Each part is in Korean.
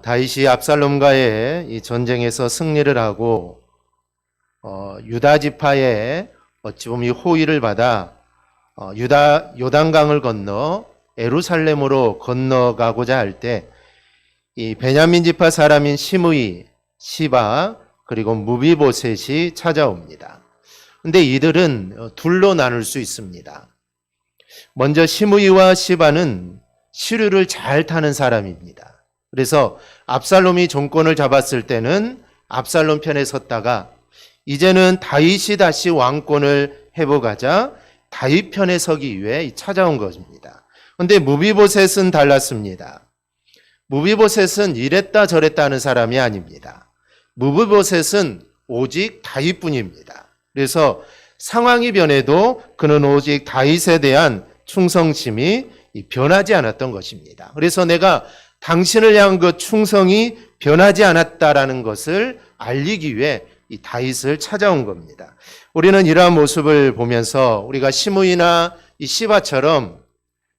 다윗이 압살롬과의 이 전쟁에서 승리를 하고 유다 지파의 어찌 보면 이 호의를 받아 유다 요단강을 건너 예루살렘으로 건너가고자 할 때 이 베냐민 지파 사람인 시므이, 시바 그리고 무비보셋이 찾아옵니다. 근데 이들은 둘로 나눌 수 있습니다. 먼저 시므이와 시바는 시류를 잘 타는 사람입니다. 그래서 압살롬이 정권을 잡았을 때는 압살롬 편에 섰다가 이제는 다윗이 다시 왕권을 회복하자 다윗 편에 서기 위해 찾아온 것입니다. 그런데 무비보셋은 달랐습니다. 무비보셋은 이랬다 저랬다 하는 사람이 아닙니다. 무비보셋은 오직 다윗뿐입니다. 그래서 상황이 변해도 그는 오직 다윗에 대한 충성심이 변하지 않았던 것입니다. 그래서 내가 당신을 향한 그 충성이 변하지 않았다라는 것을 알리기 위해 이 다윗을 찾아온 겁니다. 우리는 이러한 모습을 보면서 우리가 시므이나 이 시바처럼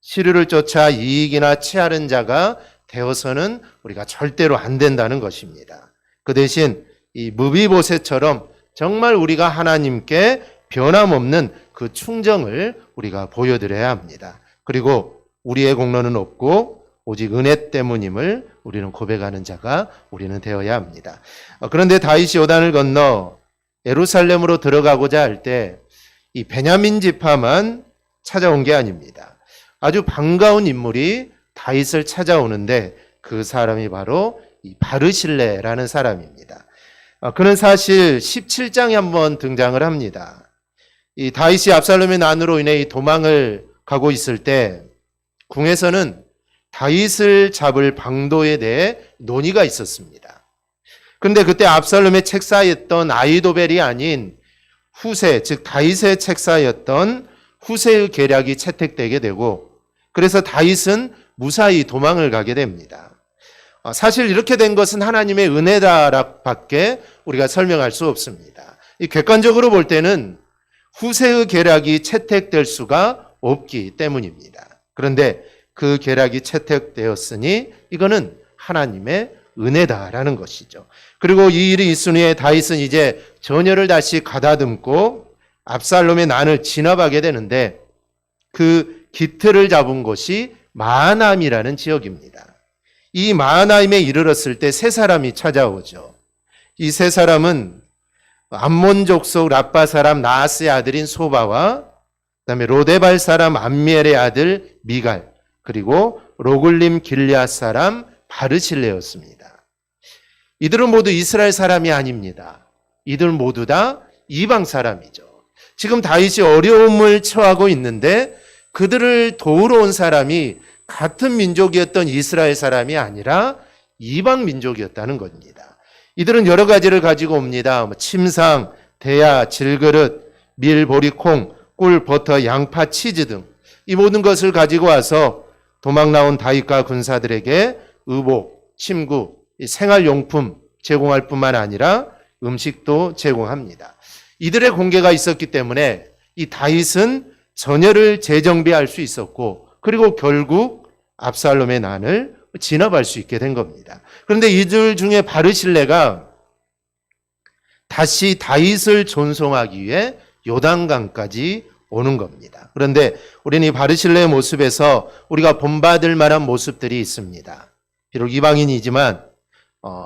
시류를 쫓아 이익이나 취하는 자가 되어서는 우리가 절대로 안 된다는 것입니다. 그 대신 이 무비보셋처럼 정말 우리가 하나님께 변함없는 그 충정을 우리가 보여드려야 합니다. 그리고 우리의 공로는 없고 오직 은혜 때문임을 우리는 고백하는 자가 우리는 되어야 합니다. 그런데 다윗이 요단을 건너 예루살렘으로 들어가고자 할 때 이 베냐민 지파만 찾아온 게 아닙니다. 아주 반가운 인물이 다윗을 찾아오는데 그 사람이 바로 이 바르실레라는 사람입니다. 그는 사실 17장에 한번 등장을 합니다. 이 다윗이 압살롬의 난으로 인해 이 도망을 가고 있을 때 궁에서는 다윗을 잡을 방도에 대해 논의가 있었습니다. 그런데 그때 압살롬의 책사였던 아히도벨이 아닌 후세, 즉 다윗의 책사였던 후세의 계략이 채택되게 되고 그래서 다윗은 무사히 도망을 가게 됩니다. 사실 이렇게 된 것은 하나님의 은혜다밖에 우리가 설명할 수 없습니다. 이 객관적으로 볼 때는 후세의 계략이 채택될 수가 없기 때문입니다. 그런데 그 계략이 채택되었으니 이거는 하나님의 은혜다라는 것이죠. 그리고 이 일이 있은 후에 다윗은 이제 전열을 다시 가다듬고 압살롬의 난을 진압하게 되는데 그 기틀을 잡은 곳이 마하나임이라는 지역입니다. 이 마하나임에 이르렀을 때 세 사람이 찾아오죠. 이 세 사람은 암몬 족속 라빠 사람 나하스의 아들인 소바와 그다음에 로데발 사람 암미엘의 아들 미갈 그리고 로글림 길리앗 사람 바르실레였습니다. 이들은 모두 이스라엘 사람이 아닙니다. 이들 모두 다 이방 사람이죠. 지금 다윗이 어려움을 처하고 있는데 그들을 도우러 온 사람이 같은 민족이었던 이스라엘 사람이 아니라 이방 민족이었다는 겁니다. 이들은 여러 가지를 가지고 옵니다. 침상, 대야, 질그릇, 밀, 보리, 콩, 꿀, 버터, 양파, 치즈 등 이 모든 것을 가지고 와서 도망 나온 다윗과 군사들에게 의복, 침구, 생활용품 제공할 뿐만 아니라 음식도 제공합니다. 이들의 공개가 있었기 때문에 이 다윗은 전열을 재정비할 수 있었고 그리고 결국 압살롬의 난을 진압할 수 있게 된 겁니다. 그런데 이들 중에 바르실레가 다시 다윗을 존송하기 위해 요단강까지 오는 겁니다. 그런데 우리는 이 바르실레의 모습에서 우리가 본받을 만한 모습들이 있습니다. 비록 이방인이지만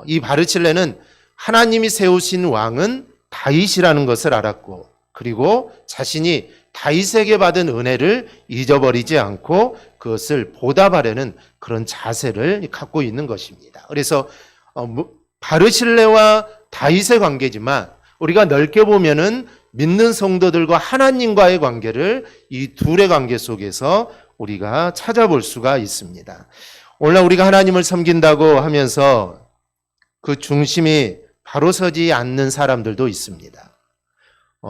이 바르실레는 하나님이 세우신 왕은 다윗이라는 것을 알았고 그리고 자신이 다윗에게 받은 은혜를 잊어버리지 않고 그것을 보답하려는 그런 자세를 갖고 있는 것입니다. 그래서 바르실레와 다윗의 관계지만 우리가 넓게 보면은 믿는 성도들과 하나님과의 관계를 이 둘의 관계 속에서 우리가 찾아볼 수가 있습니다. 오늘날 우리가 하나님을 섬긴다고 하면서 그 중심이 바로 서지 않는 사람들도 있습니다.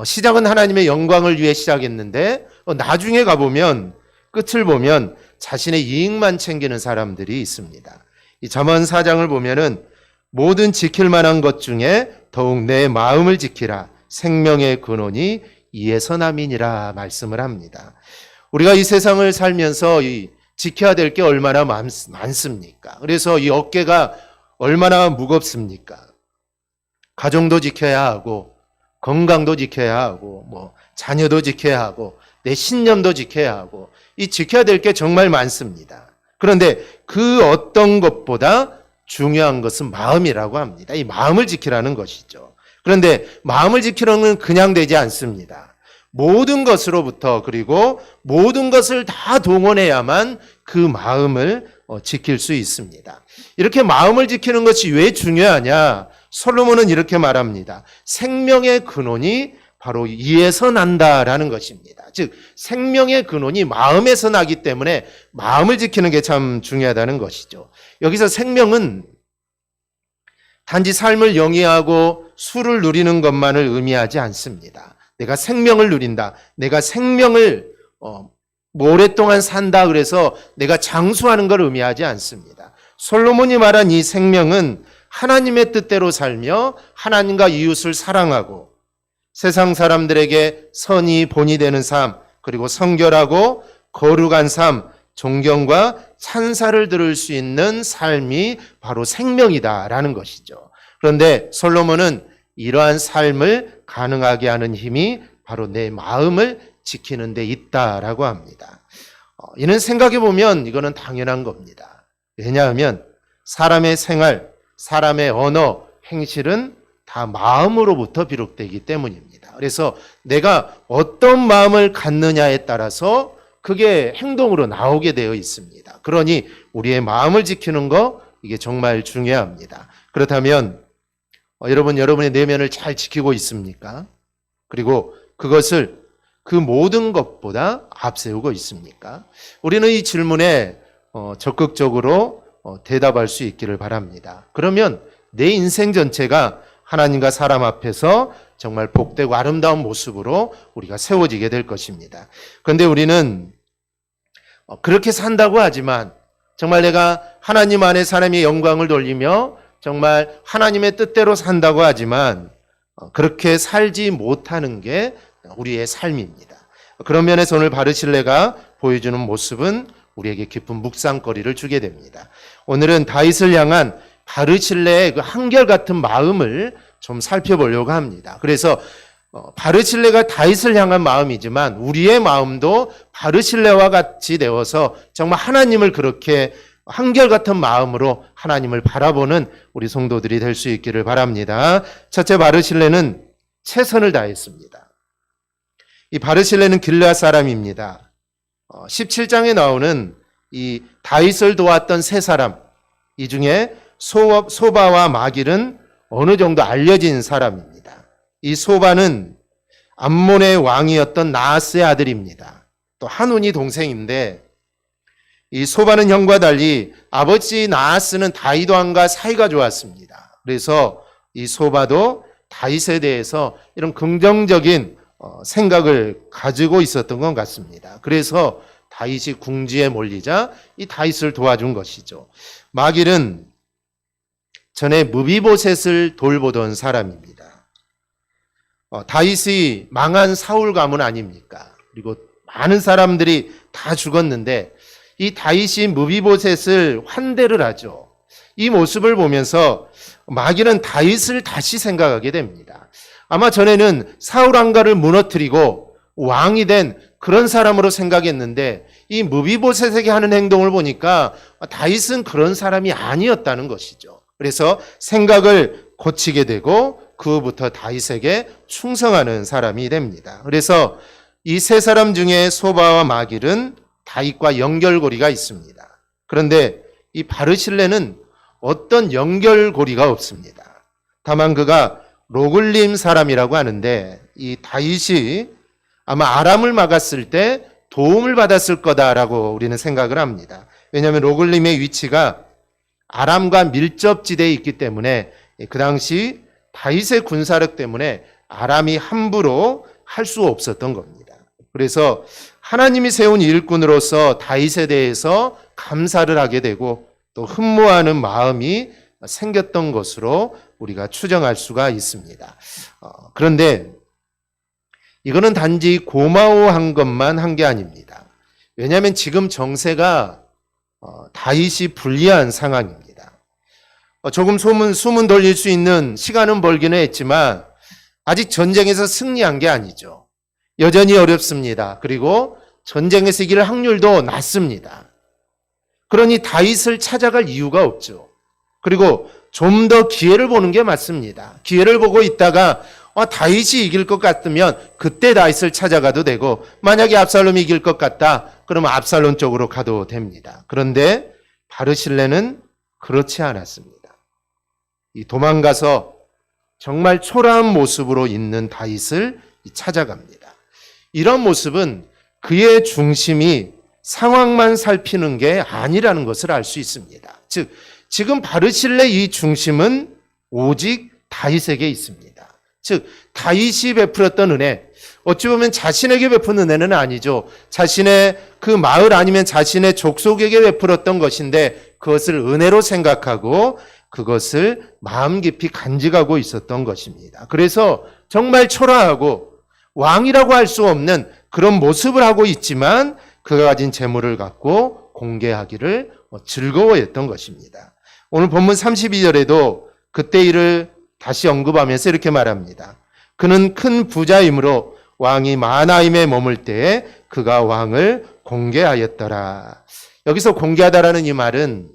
시작은 하나님의 영광을 위해 시작했는데 나중에 가보면 끝을 보면 자신의 이익만 챙기는 사람들이 있습니다. 이 잠언 4장을 보면은 모든 지킬 만한 것 중에 더욱 내 마음을 지키라 생명의 근원이 이에서 남이니라 말씀을 합니다. 우리가 이 세상을 살면서 지켜야 될 게 얼마나 많습니까? 그래서 이 어깨가 얼마나 무겁습니까? 가정도 지켜야 하고 건강도 지켜야 하고 자녀도 지켜야 하고 내 신념도 지켜야 하고 이 지켜야 될 게 정말 많습니다. 그런데 그 어떤 것보다 중요한 것은 마음이라고 합니다. 이 마음을 지키라는 것이죠. 그런데 마음을 지키려는 그냥 되지 않습니다. 모든 것으로부터 그리고 모든 것을 다 동원해야만 그 마음을 지킬 수 있습니다. 이렇게 마음을 지키는 것이 왜 중요하냐? 솔로몬은 이렇게 말합니다. 생명의 근원이 바로 이에서 난다라는 것입니다. 즉 생명의 근원이 마음에서 나기 때문에 마음을 지키는 게 참 중요하다는 것이죠. 여기서 생명은 단지 삶을 영위하고 수를 누리는 것만을 의미하지 않습니다. 내가 생명을 누린다. 내가 생명을 오랫동안 산다 그래서 내가 장수하는 걸 의미하지 않습니다. 솔로몬이 말한 이 생명은 하나님의 뜻대로 살며 하나님과 이웃을 사랑하고 세상 사람들에게 선이 본이 되는 삶, 그리고 성결하고 거룩한 삶, 존경과 찬사를 들을 수 있는 삶이 바로 생명이다라는 것이죠. 그런데 솔로몬은 이러한 삶을 가능하게 하는 힘이 바로 내 마음을 지키는 데 있다라고 합니다. 이는 생각해 보면 이거는 당연한 겁니다. 왜냐하면 사람의 생활, 사람의 언어, 행실은 다 마음으로부터 비롯되기 때문입니다. 그래서 내가 어떤 마음을 갖느냐에 따라서 그게 행동으로 나오게 되어 있습니다. 그러니 우리의 마음을 지키는 거 이게 정말 중요합니다. 그렇다면 여러분의 내면을 잘 지키고 있습니까? 그리고 그것을 그 모든 것보다 앞세우고 있습니까? 우리는 이 질문에 적극적으로 대답할 수 있기를 바랍니다. 그러면 내 인생 전체가 하나님과 사람 앞에서 정말 복되고 아름다운 모습으로 우리가 세워지게 될 것입니다. 그런데 우리는 그렇게 산다고 하지만 정말 내가 하나님 안에 사람의 영광을 돌리며 정말 하나님의 뜻대로 산다고 하지만 그렇게 살지 못하는 게 우리의 삶입니다. 그런 면에서 오늘 바르실레가 보여주는 모습은 우리에게 깊은 묵상거리를 주게 됩니다. 오늘은 다윗을 향한 바르실레의 그 한결같은 마음을 좀 살펴보려고 합니다. 그래서 바르실레가 다윗을 향한 마음이지만 우리의 마음도 바르실레와 같이 되어서 정말 하나님을 그렇게 한결같은 마음으로 하나님을 바라보는 우리 성도들이 될 수 있기를 바랍니다. 첫째, 바르실레는 최선을 다했습니다. 이 바르실레는 길르앗 사람입니다. 17장에 나오는 이 다윗을 도왔던 세 사람, 이 중에 소바와 마길은 어느 정도 알려진 사람입니다. 이 소바는 암몬의 왕이었던 나하스의 아들입니다. 또 한운이 동생인데 이 소바는 형과 달리 아버지 나하스는 다윗 왕과 사이가 좋았습니다. 그래서 이 소바도 다윗에 대해서 이런 긍정적인 생각을 가지고 있었던 것 같습니다. 그래서 다윗이 궁지에 몰리자 이 다윗을 도와준 것이죠. 마길은 전에 무비보셋을 돌보던 사람입니다. 다윗이 망한 사울 가문 아닙니까? 그리고 많은 사람들이 다 죽었는데 이 다윗이 무비보셋을 환대를 하죠. 이 모습을 보면서 마길은 다윗을 다시 생각하게 됩니다. 아마 전에는 사울 왕가를 무너뜨리고 왕이 된 그런 사람으로 생각했는데 이 무비보셋에게 하는 행동을 보니까 다윗은 그런 사람이 아니었다는 것이죠. 그래서 생각을 고치게 되고 그 후부터 다윗에게 충성하는 사람이 됩니다. 그래서 이 세 사람 중에 소바와 마길은 다윗과 연결고리가 있습니다. 그런데 이 바르실레는 어떤 연결고리가 없습니다. 다만 그가 로글림 사람이라고 하는데 이 다윗이 아마 아람을 막았을 때 도움을 받았을 거다라고 우리는 생각을 합니다. 왜냐하면 로글림의 위치가 아람과 밀접지대에 있기 때문에 그 당시 다윗의 군사력 때문에 아람이 함부로 할 수 없었던 겁니다. 그래서 하나님이 세운 일꾼으로서 다윗에 대해서 감사를 하게 되고 또 흠모하는 마음이 생겼던 것으로 우리가 추정할 수가 있습니다. 그런데 이거는 단지 고마워한 것만 한 게 아닙니다. 왜냐하면 지금 정세가 다윗이 불리한 상황입니다. 조금 숨은 돌릴 수 있는 시간은 벌기는 했지만 아직 전쟁에서 승리한 게 아니죠. 여전히 어렵습니다. 그리고 전쟁에서 이길 확률도 낮습니다. 그러니 다윗을 찾아갈 이유가 없죠. 그리고 좀 더 기회를 보는 게 맞습니다. 기회를 보고 있다가 다윗이 이길 것 같으면 그때 다윗을 찾아가도 되고, 만약에 압살롬이 이길 것 같다 그러면 압살롬 쪽으로 가도 됩니다. 그런데 바르실레는 그렇지 않았습니다. 이 도망가서 정말 초라한 모습으로 있는 다윗을 찾아갑니다. 이런 모습은 그의 중심이 상황만 살피는 게 아니라는 것을 알 수 있습니다. 즉 지금 바르실레 이 중심은 오직 다윗에게 있습니다. 즉 다윗이 베풀었던 은혜, 어찌 보면 자신에게 베푼 은혜는 아니죠. 자신의 그 마을 아니면 자신의 족속에게 베풀었던 것인데 그것을 은혜로 생각하고 그것을 마음 깊이 간직하고 있었던 것입니다. 그래서 정말 초라하고 왕이라고 할 수 없는 그런 모습을 하고 있지만 그가 가진 재물을 갖고 공개하기를 즐거워했던 것입니다. 오늘 본문 32절에도 그때 일을 다시 언급하면서 이렇게 말합니다. 그는 큰 부자이므로 왕이 마하나임에 머물 때에 그가 왕을 공개하였더라. 여기서 공개하다라는 이 말은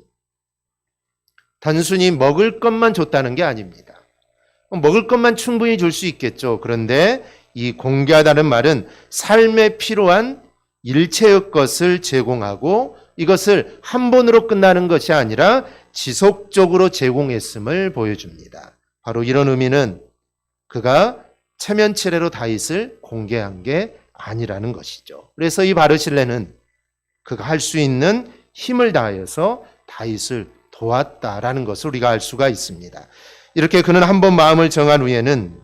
단순히 먹을 것만 줬다는 게 아닙니다. 먹을 것만 충분히 줄 수 있겠죠. 그런데 이 공개하다는 말은 삶에 필요한 일체의 것을 제공하고 이것을 한 번으로 끝나는 것이 아니라 지속적으로 제공했음을 보여줍니다. 바로 이런 의미는 그가 체면치레로 다윗을 공개한 게 아니라는 것이죠. 그래서 이 바르실레는 그가 할 수 있는 힘을 다해서 다윗을 도왔다라는 것을 우리가 알 수가 있습니다. 이렇게 그는 한 번 마음을 정한 후에는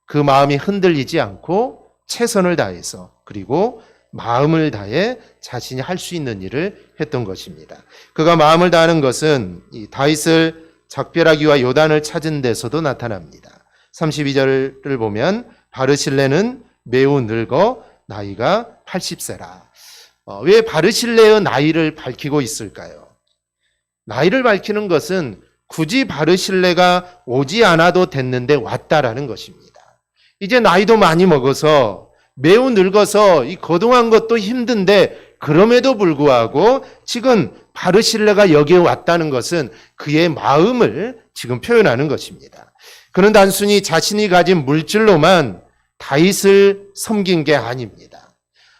그 마음이 흔들리지 않고 최선을 다해서 그리고 마음을 다해 자신이 할 수 있는 일을 했던 것입니다. 그가 마음을 다하는 것은 이 다윗을 작별하기와 요단을 찾은 데서도 나타납니다. 32절을 보면 바르실레는 매우 늙어 나이가 80세라. 왜 바르실레의 나이를 밝히고 있을까요? 나이를 밝히는 것은 굳이 바르실레가 오지 않아도 됐는데 왔다라는 것입니다. 이제 나이도 많이 먹어서 매우 늙어서 이 거동한 것도 힘든데 그럼에도 불구하고 지금 바르실레가 여기에 왔다는 것은 그의 마음을 지금 표현하는 것입니다. 그는 단순히 자신이 가진 물질로만 다윗을 섬긴 게 아닙니다.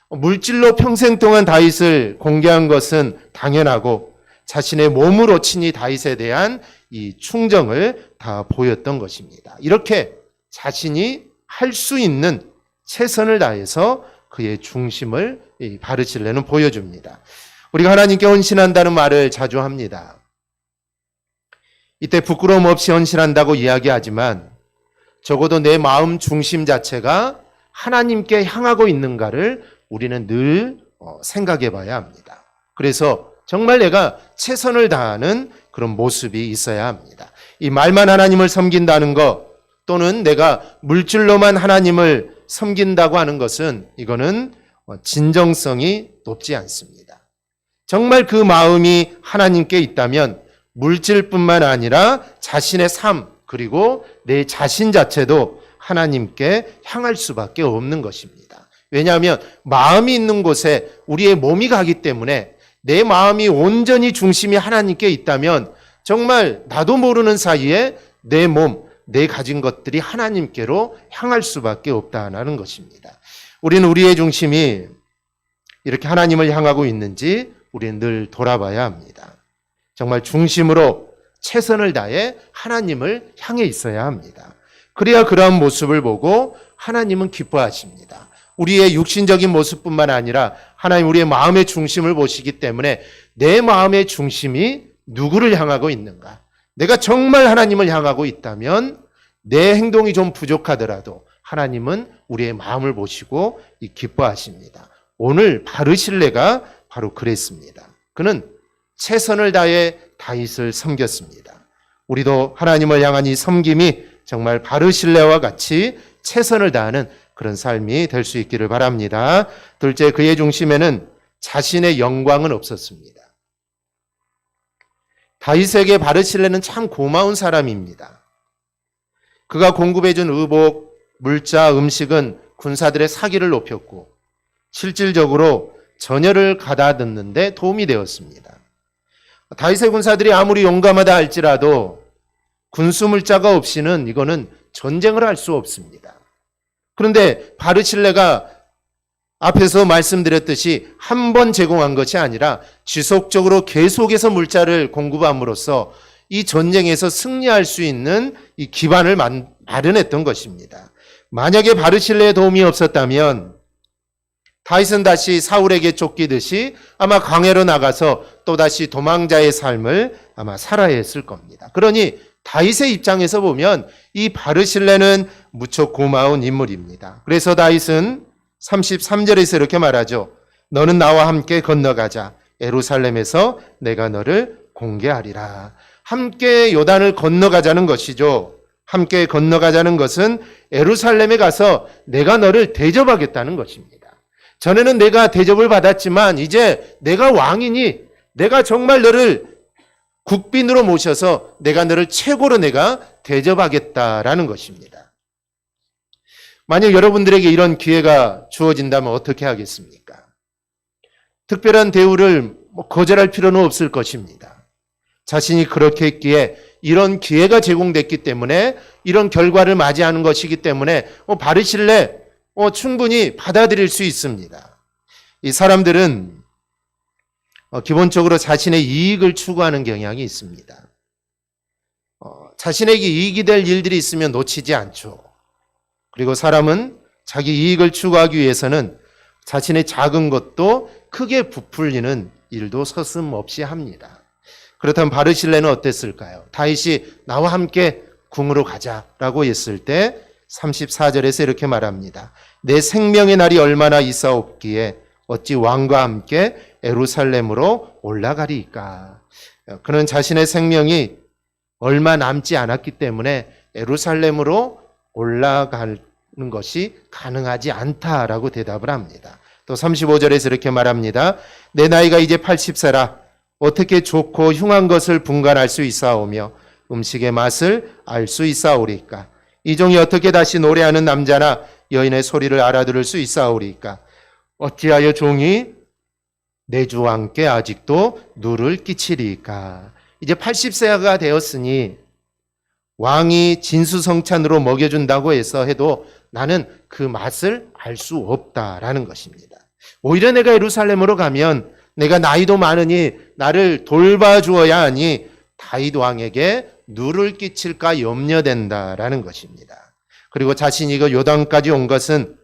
물질로 평생 동안 다윗을 공개한 것은 당연하고 자신의 몸으로 친히 다윗에 대한 이 충정을 다 보였던 것입니다. 이렇게 자신이 할 수 있는 최선을 다해서 그의 중심을 바르실레는 보여줍니다. 우리가 하나님께 헌신한다는 말을 자주 합니다. 이때 부끄러움 없이 헌신한다고 이야기하지만 적어도 내 마음 중심 자체가 하나님께 향하고 있는가를 우리는 늘 생각해 봐야 합니다. 그래서 정말 내가 최선을 다하는 그런 모습이 있어야 합니다. 이 말만 하나님을 섬긴다는 것 또는 내가 물질로만 하나님을 섬긴다고 하는 것은 이거는 진정성이 높지 않습니다. 정말 그 마음이 하나님께 있다면 물질뿐만 아니라 자신의 삶 그리고 내 자신 자체도 하나님께 향할 수밖에 없는 것입니다. 왜냐하면 마음이 있는 곳에 우리의 몸이 가기 때문에 내 마음이 온전히 중심이 하나님께 있다면 정말 나도 모르는 사이에 내 몸, 내 가진 것들이 하나님께로 향할 수밖에 없다는 것입니다. 우리는 우리의 중심이 이렇게 하나님을 향하고 있는지 우리는 늘 돌아봐야 합니다. 정말 중심으로 최선을 다해 하나님을 향해 있어야 합니다. 그래야 그러한 모습을 보고 하나님은 기뻐하십니다. 우리의 육신적인 모습뿐만 아니라 하나님 우리의 마음의 중심을 보시기 때문에 내 마음의 중심이 누구를 향하고 있는가? 내가 정말 하나님을 향하고 있다면 내 행동이 좀 부족하더라도 하나님은 우리의 마음을 보시고 기뻐하십니다. 오늘 바르실레가 바로 그랬습니다. 그는 최선을 다해 다윗을 섬겼습니다. 우리도 하나님을 향한 이 섬김이 정말 바르실레와 같이 최선을 다하는 그런 삶이 될 수 있기를 바랍니다. 둘째, 그의 중심에는 자신의 영광은 없었습니다. 다윗에게 바르실레는 참 고마운 사람입니다. 그가 공급해준 의복, 물자, 음식은 군사들의 사기를 높였고 실질적으로 전열을 가다듬는 데 도움이 되었습니다. 다윗의 군사들이 아무리 용감하다 할지라도 군수 물자가 없이는 이거는 전쟁을 할 수 없습니다. 그런데 바르실레가 앞에서 말씀드렸듯이 한 번 제공한 것이 아니라 지속적으로 계속해서 물자를 공급함으로써 이 전쟁에서 승리할 수 있는 이 기반을 마련했던 것입니다. 만약에 바르실레의 도움이 없었다면 다윗은 다시 사울에게 쫓기듯이 아마 광야로 나가서 또다시 도망자의 삶을 아마 살아야 했을 겁니다. 그러니 다윗의 입장에서 보면 이 바르실레는 무척 고마운 인물입니다. 그래서 다윗은 33절에서 이렇게 말하죠. 너는 나와 함께 건너가자. 예루살렘에서 내가 너를 공개하리라. 함께 요단을 건너가자는 것이죠. 함께 건너가자는 것은 예루살렘에 가서 내가 너를 대접하겠다는 것입니다. 전에는 내가 대접을 받았지만 이제 내가 왕이니 내가 정말 너를 국빈으로 모셔서 내가 너를 최고로 내가 대접하겠다라는 것입니다. 만약 여러분들에게 이런 기회가 주어진다면 어떻게 하겠습니까? 특별한 대우를 거절할 필요는 없을 것입니다. 자신이 그렇게 했기에 이런 기회가 제공됐기 때문에 이런 결과를 맞이하는 것이기 때문에 바르실레 충분히 받아들일 수 있습니다. 이 사람들은 기본적으로 자신의 이익을 추구하는 경향이 있습니다. 자신에게 이익이 될 일들이 있으면 놓치지 않죠. 그리고 사람은 자기 이익을 추구하기 위해서는 자신의 작은 것도 크게 부풀리는 일도 서슴없이 합니다. 그렇다면 바르실레는 어땠을까요? 다윗이 나와 함께 궁으로 가자라고 했을 때 34절에서 이렇게 말합니다. 내 생명의 날이 얼마나 있사옵기에 어찌 왕과 함께 예루살렘으로 올라가리이까. 그는 자신의 생명이 얼마 남지 않았기 때문에 예루살렘으로 올라가는 것이 가능하지 않다라고 대답을 합니다. 또 35절에서 이렇게 말합니다. 내 나이가 이제 80세라 어떻게 좋고 흉한 것을 분간할 수 있사오며 음식의 맛을 알 수 있사오리까. 이 종이 어떻게 다시 노래하는 남자나 여인의 소리를 알아들을 수 있사오리까. 어찌하여 종이 내 주와 함께 아직도 누를 끼치리까. 이제 80세가 되었으니 왕이 진수성찬으로 먹여준다고 해도 나는 그 맛을 알 수 없다라는 것입니다. 오히려 내가 예루살렘으로 가면 내가 나이도 많으니 나를 돌봐주어야 하니 다윗 왕에게 누를 끼칠까 염려된다라는 것입니다. 그리고 자신이 그 요단까지 온 것은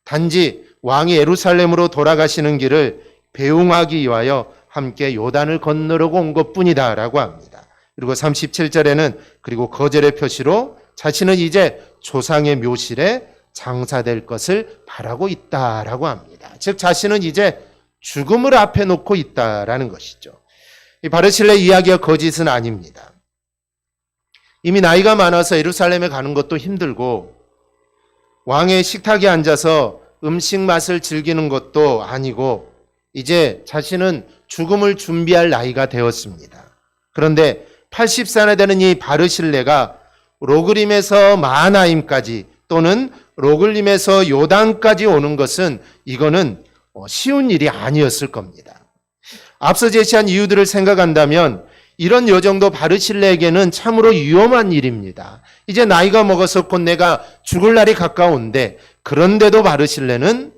단지 왕이 예루살렘으로 돌아가시는 길을 배웅하기 위하여 함께 요단을 건너려고 온 것뿐이다라고 합니다. 그리고 37절에는 그리고 거절의 표시로 자신은 이제 조상의 묘실에 장사될 것을 바라고 있다라고 합니다. 즉 자신은 이제 죽음을 앞에 놓고 있다라는 것이죠. 이 바르실레 이야기가 거짓은 아닙니다. 이미 나이가 많아서 예루살렘에 가는 것도 힘들고 왕의 식탁에 앉아서 음식 맛을 즐기는 것도 아니고 이제 자신은 죽음을 준비할 나이가 되었습니다. 그런데 80세나 되는 이 바르실레가 로그림에서 마하나임까지 또는 로글림에서 요단까지 오는 것은 이거는 쉬운 일이 아니었을 겁니다. 앞서 제시한 이유들을 생각한다면 이런 여정도 바르실레에게는 참으로 위험한 일입니다. 이제 나이가 먹어서 곧 내가 죽을 날이 가까운데 그런데도 바르실레는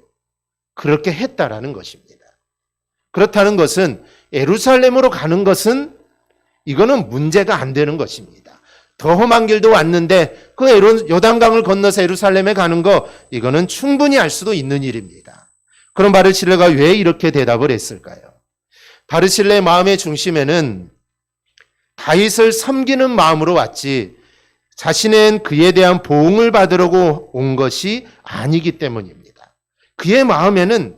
그렇게 했다라는 것입니다. 그렇다는 것은 예루살렘으로 가는 것은 이거는 문제가 안 되는 것입니다. 더 험한 길도 왔는데 그 요단강을 건너서 예루살렘에 가는 거 이거는 충분히 할 수도 있는 일입니다. 그럼 바르실레가 왜 이렇게 대답을 했을까요? 바르실레의 마음의 중심에는 다윗을 섬기는 마음으로 왔지 자신은 그에 대한 보응을 받으려고 온 것이 아니기 때문입니다. 그의 마음에는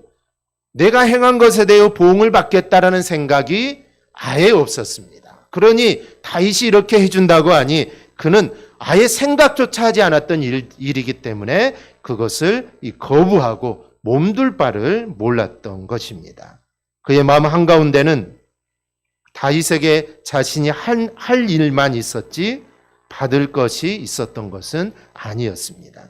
내가 행한 것에 대해 보응을 받겠다라는 생각이 아예 없었습니다. 그러니 다윗이 이렇게 해준다고 하니 그는 아예 생각조차 하지 않았던 일이기 때문에 그것을 거부하고 몸둘 바를 몰랐던 것입니다. 그의 마음 한가운데는 다윗에게 자신이 할 일만 있었지 받을 것이 있었던 것은 아니었습니다.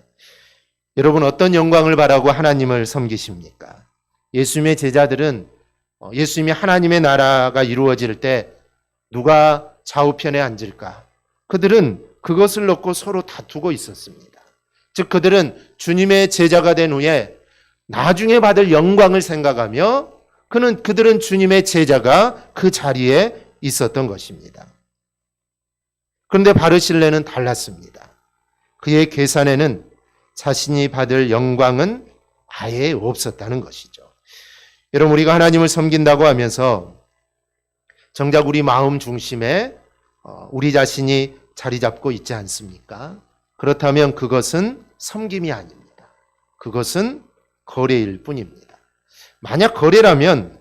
여러분, 어떤 영광을 바라고 하나님을 섬기십니까? 예수님의 제자들은 예수님이 하나님의 나라가 이루어질 때 누가 좌우편에 앉을까? 그들은 그것을 놓고 서로 다투고 있었습니다. 즉 그들은 주님의 제자가 된 후에 나중에 받을 영광을 생각하며 그들은 주님의 제자가 그 자리에 있었던 것입니다. 그런데 바르실레는 달랐습니다. 그의 계산에는 자신이 받을 영광은 아예 없었다는 것이죠. 여러분, 우리가 하나님을 섬긴다고 하면서 정작 우리 마음 중심에 우리 자신이 자리 잡고 있지 않습니까? 그렇다면 그것은 섬김이 아닙니다. 그것은 거래일 뿐입니다. 만약 거래라면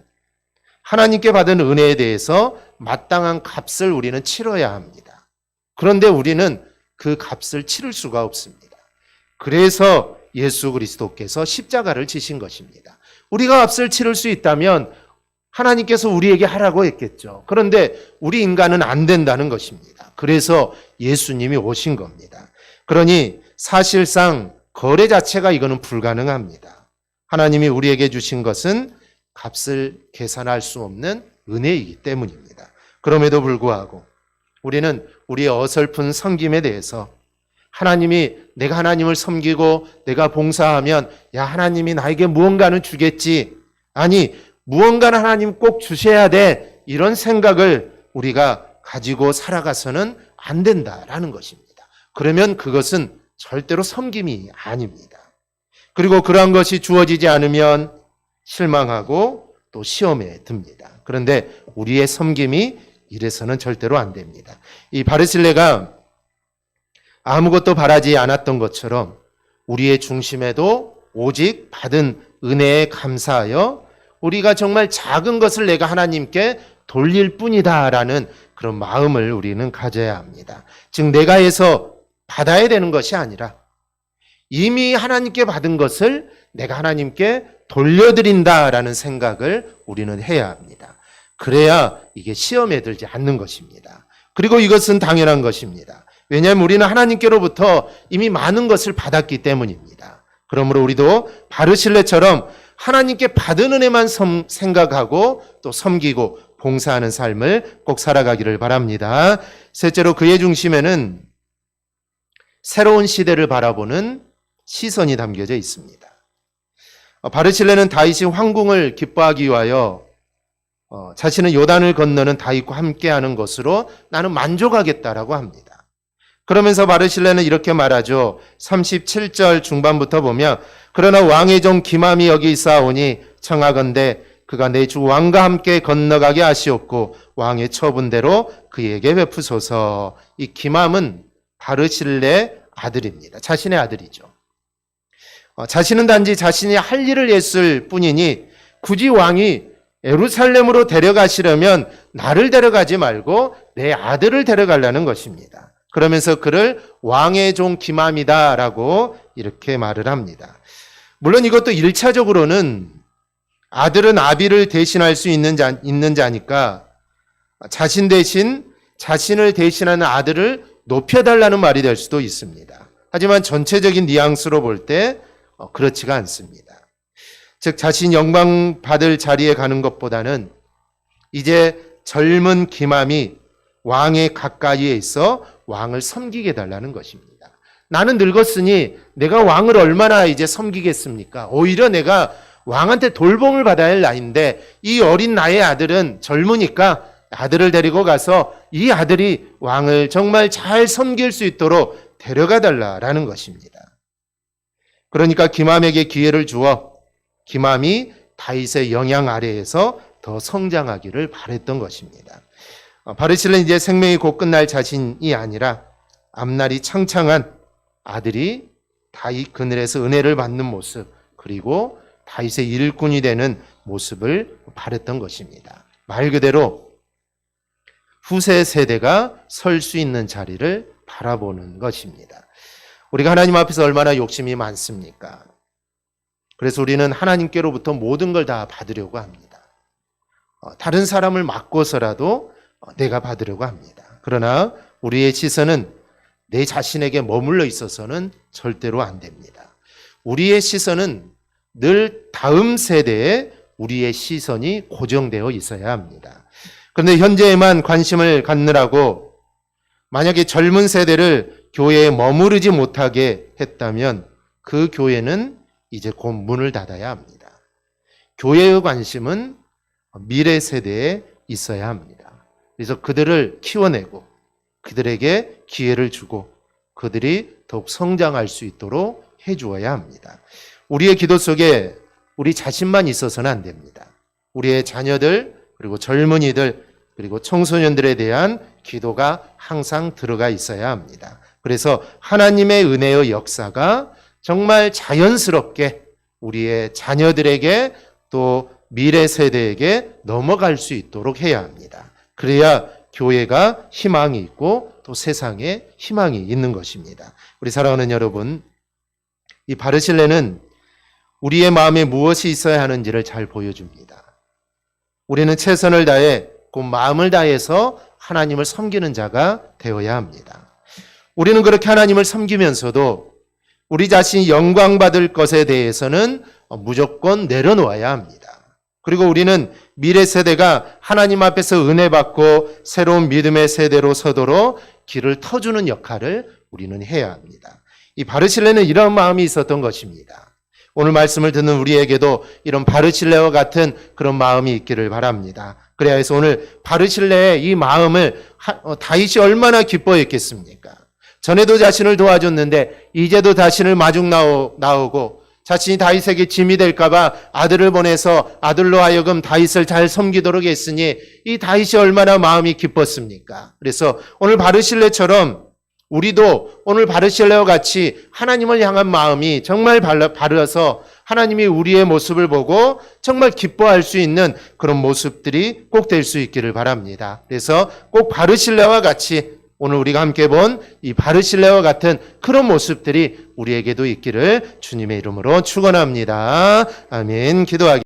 하나님께 받은 은혜에 대해서 마땅한 값을 우리는 치러야 합니다. 그런데 우리는 그 값을 치를 수가 없습니다. 그래서 예수 그리스도께서 십자가를 지신 것입니다. 우리가 값을 치를 수 있다면 하나님께서 우리에게 하라고 했겠죠. 그런데 우리 인간은 안 된다는 것입니다. 그래서 예수님이 오신 겁니다. 그러니 사실상 거래 자체가 이거는 불가능합니다. 하나님이 우리에게 주신 것은 값을 계산할 수 없는 은혜이기 때문입니다. 그럼에도 불구하고 우리는 우리의 어설픈 섬김에 대해서 하나님이 내가 하나님을 섬기고 내가 봉사하면 야 하나님이 나에게 무언가는 주겠지. 아니 무언가는 하나님 꼭 주셔야 돼. 이런 생각을 우리가 가지고 살아가서는 안 된다라는 것입니다. 그러면 그것은 절대로 섬김이 아닙니다. 그리고 그러한 것이 주어지지 않으면 실망하고 또 시험에 듭니다. 그런데 우리의 섬김이 이래서는 절대로 안 됩니다. 이 바르실레가 아무것도 바라지 않았던 것처럼 우리의 중심에도 오직 받은 은혜에 감사하여 우리가 정말 작은 것을 내가 하나님께 돌릴 뿐이다라는 그런 마음을 우리는 가져야 합니다. 즉 내가 해서 받아야 되는 것이 아니라 이미 하나님께 받은 것을 내가 하나님께 돌려드린다라는 생각을 우리는 해야 합니다. 그래야 이게 시험에 들지 않는 것입니다. 그리고 이것은 당연한 것입니다. 왜냐하면 우리는 하나님께로부터 이미 많은 것을 받았기 때문입니다. 그러므로 우리도 바르실레처럼 하나님께 받은 은혜만 생각하고 또 섬기고 봉사하는 삶을 꼭 살아가기를 바랍니다. 셋째로 그의 중심에는 새로운 시대를 바라보는 시선이 담겨져 있습니다. 바르실레는 다윗이 황궁을 기뻐하기 위하여 자신은 요단을 건너는 다윗과 함께하는 것으로 나는 만족하겠다라고 합니다. 그러면서 바르실레는 이렇게 말하죠. 37절 중반부터 보면 그러나 왕의 종 기맘이 여기 있사오니 청하건대 그가 내 주 왕과 함께 건너가게 하시옵고 왕의 처분대로 그에게 베푸소서. 이 기맘은 바르실레 아들입니다. 자신의 아들이죠. 자신은 단지 자신이 할 일을 했을 뿐이니 굳이 왕이 예루살렘으로 데려가시려면 나를 데려가지 말고 내 아들을 데려가려는 것입니다. 그러면서 그를 왕의 종 기맘이다라고 이렇게 말을 합니다. 물론 이것도 1차적으로는 아들은 아비를 대신할 수 있는 자니까 자신 대신 자신을 대신하는 아들을 높여달라는 말이 될 수도 있습니다. 하지만 전체적인 뉘앙스로 볼 때 그렇지가 않습니다. 즉 자신 영광 받을 자리에 가는 것보다는 이제 젊은 기맘이 왕의 가까이에 있어 왕을 섬기게 달라는 것입니다. 나는 늙었으니 내가 왕을 얼마나 이제 섬기겠습니까? 오히려 내가 왕한테 돌봄을 받아야 할 나이인데 이 어린 나의 아들은 젊으니까 아들을 데리고 가서 이 아들이 왕을 정말 잘 섬길 수 있도록 데려가 달라라는 것입니다. 그러니까 기맘에게 기회를 주어 기맘이 다윗의 영향 아래에서 더 성장하기를 바랬던 것입니다. 바르실레는 이제 생명이 곧 끝날 자신이 아니라 앞날이 창창한 아들이 다윗 그늘에서 은혜를 받는 모습 그리고 다윗의 일꾼이 되는 모습을 바랬던 것입니다. 말 그대로 후세 세대가 설 수 있는 자리를 바라보는 것입니다. 우리가 하나님 앞에서 얼마나 욕심이 많습니까? 그래서 우리는 하나님께로부터 모든 걸 다 받으려고 합니다. 다른 사람을 맡고서라도 내가 받으려고 합니다. 그러나 우리의 시선은 내 자신에게 머물러 있어서는 절대로 안 됩니다. 우리의 시선은 늘 다음 세대에 우리의 시선이 고정되어 있어야 합니다. 그런데 현재에만 관심을 갖느라고 만약에 젊은 세대를 교회에 머무르지 못하게 했다면 그 교회는 이제 곧 문을 닫아야 합니다. 교회의 관심은 미래 세대에 있어야 합니다. 그래서 그들을 키워내고 그들에게 기회를 주고 그들이 더욱 성장할 수 있도록 해주어야 합니다. 우리의 기도 속에 우리 자신만 있어서는 안 됩니다. 우리의 자녀들, 그리고 젊은이들, 그리고 청소년들에 대한 기도가 항상 들어가 있어야 합니다. 그래서 하나님의 은혜의 역사가 정말 자연스럽게 우리의 자녀들에게 또 미래 세대에게 넘어갈 수 있도록 해야 합니다. 그래야 교회가 희망이 있고 또 세상에 희망이 있는 것입니다. 우리 사랑하는 여러분, 이 바르실레는 우리의 마음에 무엇이 있어야 하는지를 잘 보여줍니다. 우리는 최선을 다해 그 마음을 다해서 하나님을 섬기는 자가 되어야 합니다. 우리는 그렇게 하나님을 섬기면서도 우리 자신이 영광받을 것에 대해서는 무조건 내려놓아야 합니다. 그리고 우리는 미래 세대가 하나님 앞에서 은혜 받고 새로운 믿음의 세대로 서도록 길을 터주는 역할을 우리는 해야 합니다. 이 바르실레는 이런 마음이 있었던 것입니다. 오늘 말씀을 듣는 우리에게도 이런 바르실레와 같은 그런 마음이 있기를 바랍니다. 그래야 해서 오늘 바르실레의 이 마음을 다윗이 얼마나 기뻐했겠습니까? 전에도 자신을 도와줬는데 이제도 자신을 마중 나오고 자신이 다윗에게 짐이 될까봐 아들을 보내서 아들로 하여금 다윗을 잘 섬기도록 했으니 이 다윗이 얼마나 마음이 기뻤습니까? 그래서 오늘 바르실레처럼 우리도 오늘 바르실레와 같이 하나님을 향한 마음이 정말 바르서 하나님이 우리의 모습을 보고 정말 기뻐할 수 있는 그런 모습들이 꼭 될 수 있기를 바랍니다. 그래서 꼭 바르실레와 같이 오늘 우리가 함께 본 이 바르실레와 같은 그런 모습들이 우리에게도 있기를 주님의 이름으로 축원합니다. 아멘. 기도하겠습니다.